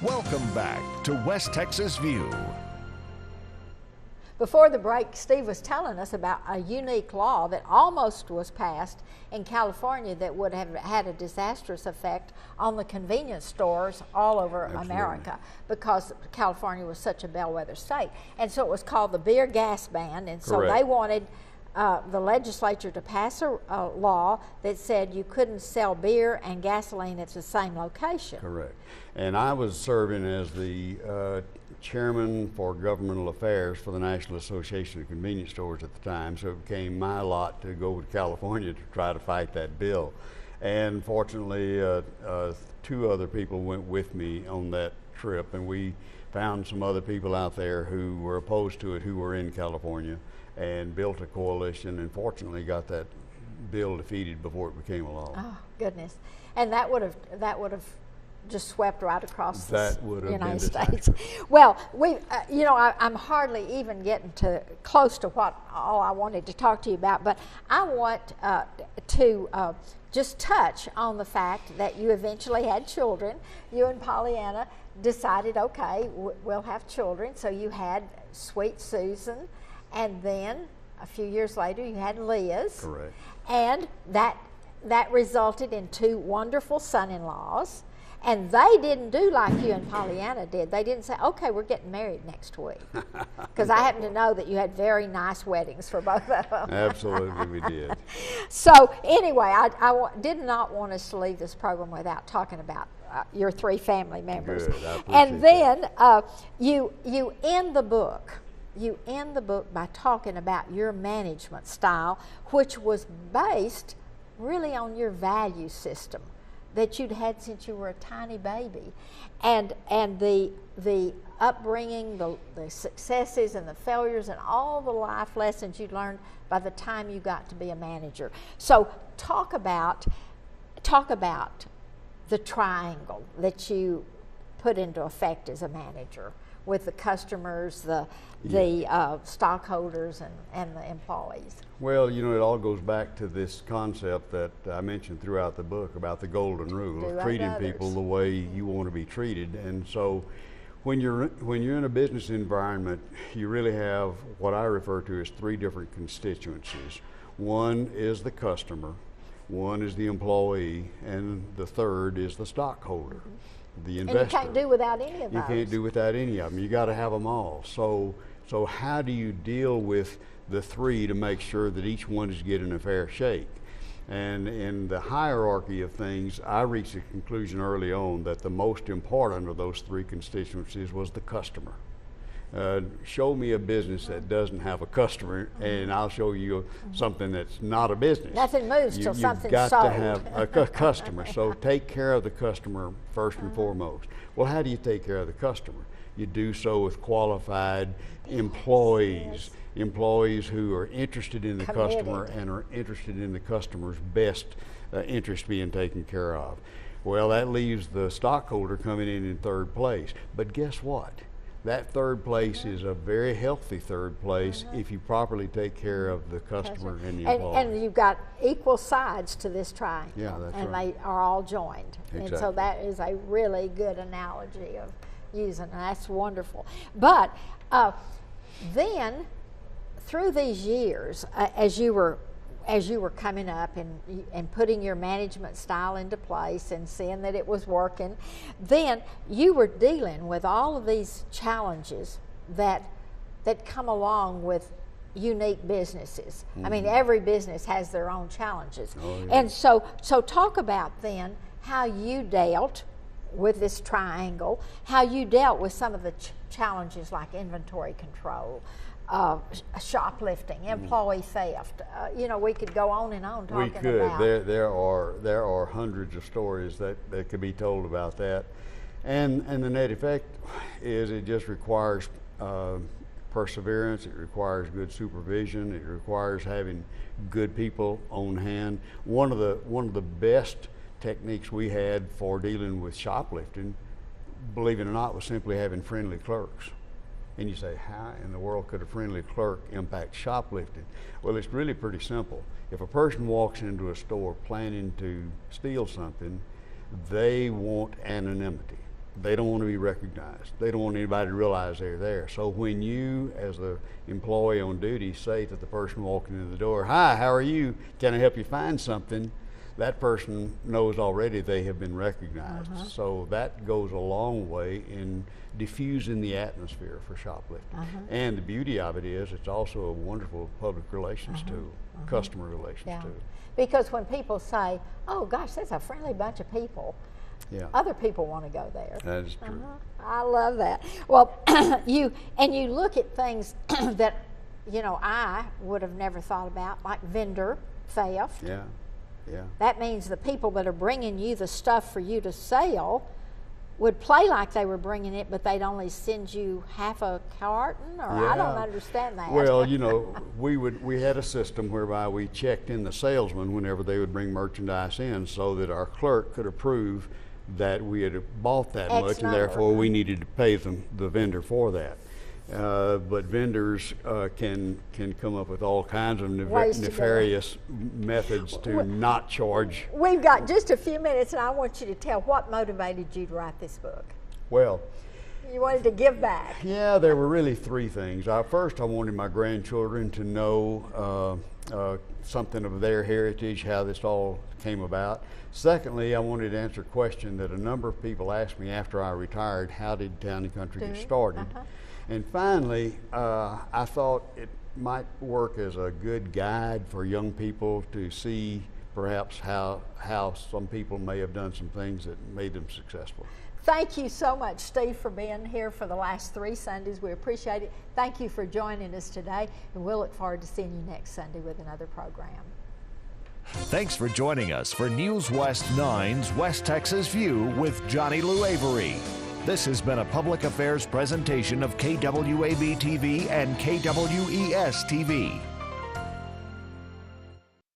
Welcome back to West Texas View. Before the break, Steve was telling us about a unique law that almost was passed in California that would have had a disastrous effect on the convenience stores all over America, because California was such a bellwether state. And so it was called the beer gas ban, and so they wanted the legislature to pass a law that said you couldn't sell beer and gasoline at the same location. Correct. And I was serving as the chairman for governmental affairs for the National Association of Convenience Stores at the time, so it became my lot to go to California to try to fight that bill. And fortunately, two other people went with me on that trip, and we found some other people out there who were opposed to it, who were in California, and built a coalition, and fortunately got that bill defeated before it became a law. Oh goodness! And that would have just swept right across the United States. Well, I'm hardly even getting close to what all I wanted to talk to you about, but I want to just touch on the fact that you eventually had children. You and Pollyanna decided, okay, we'll have children. So you had Sweet Susan, and then a few years later you had Liz. Correct. And that resulted in two wonderful son-in-laws. And they didn't do like you and Pollyanna did. They didn't say, okay, we're getting married next week. Because I happen to know that you had very nice weddings for both of them. Absolutely, we did. So anyway, I did not want us to leave this program without talking about your three family members. Good, I appreciate and then you end the book. You end the book by talking about your management style, which was based really on your value system that you'd had since you were a tiny baby, and the upbringing, the successes and the failures and all the life lessons you'd learned by the time you got to be a manager. So talk about the triangle that you put into effect as a manager, with the customers, the stockholders, and the employees. Well, it all goes back to this concept that I mentioned throughout the book about the golden rule of treating people the way you want to be treated. And so when you're in a business environment, you really have what I refer to as three different constituencies. One is the customer, one is the employee, and the third is the stockholder, the investor. And you can't do without any of those. You can't do without any of them. You got to have them all. So how do you deal with the three to make sure that each one is getting a fair shake? And in the hierarchy of things, I reached a conclusion early on that the most important of those three constituencies was the customer. Show me a business that doesn't have a customer, and I'll show you something that's not a business. Nothing moves till something's sold. You've got to have a customer. So take care of the customer first and foremost. Well, how do you take care of the customer? You do so with qualified employees. Employees who are interested in the customer and are interested in the customer's best interest being taken care of. Well, that leaves the stockholder coming in third place. But guess what? That third place is a very healthy third place if you properly take care of the customer and the employee. And you've got equal sides to this triangle. Yeah, that's and right. they are all joined. Exactly. And so that is a really good analogy of using, and that's wonderful. But then, through these years, as you were coming up and putting your management style into place and seeing that it was working, then you were dealing with all of these challenges that come along with unique businesses. I mean, every business has their own challenges. Oh, yeah. And so talk about then how you dealt with this triangle, how you dealt with some of the challenges like inventory control, shoplifting, employee theft. We could go on and on talking about. We could. There are hundreds of stories that could be told about that, and the net effect is it just requires perseverance. It requires good supervision. It requires having good people on hand. One of the best techniques we had for dealing with shoplifting, believe it or not, was simply having friendly clerks. And you say, how in the world could a friendly clerk impact shoplifting? Well, it's really pretty simple. If a person walks into a store planning to steal something, they want anonymity. they don't want to be recognized. They don't want anybody to realize they're there. So when you, as the employee on duty, say to the person walking in the door, "Hi, how are you? Can I help you find something?" that person knows already they have been recognized. So that goes a long way in diffusing the atmosphere for shoplifting. And the beauty of it is it's also a wonderful public relations tool, customer relations tool. Because when people say, "Oh gosh, that's a friendly bunch of people," other people want to go there. That is true. I love that. Well, you look at things that, you know, I would have never thought about, like vendor theft. Yeah. That means the people that are bringing you the stuff for you to sell would play like they were bringing it, but they'd only send you half a carton, or I don't understand that. Well, you know, we had a system whereby we checked in the salesman whenever they would bring merchandise in, so that our clerk could approve that we had bought that much, and therefore we needed to pay the vendor for that. But vendors can come up with all kinds of nefarious methods to not charge. We've got just a few minutes, and I want you to tell what motivated you to write this book. Well, you wanted to give back. Yeah, there were really three things. First, I wanted my grandchildren to know something of their heritage, how this all came about. Secondly, I wanted to answer a question that a number of people asked me after I retired: how did Town & Country get started? And finally, I thought it might work as a good guide for young people to see perhaps how some people may have done some things that made them successful. Thank you so much, Steve, for being here for the last 3 Sundays. We appreciate it. Thank you for joining us today, and we'll look forward to seeing you next Sunday with another program. Thanks for joining us for News West 9's West Texas View with Johnny Lou Avery. This has been a public affairs presentation of KWAB-TV and KWES-TV.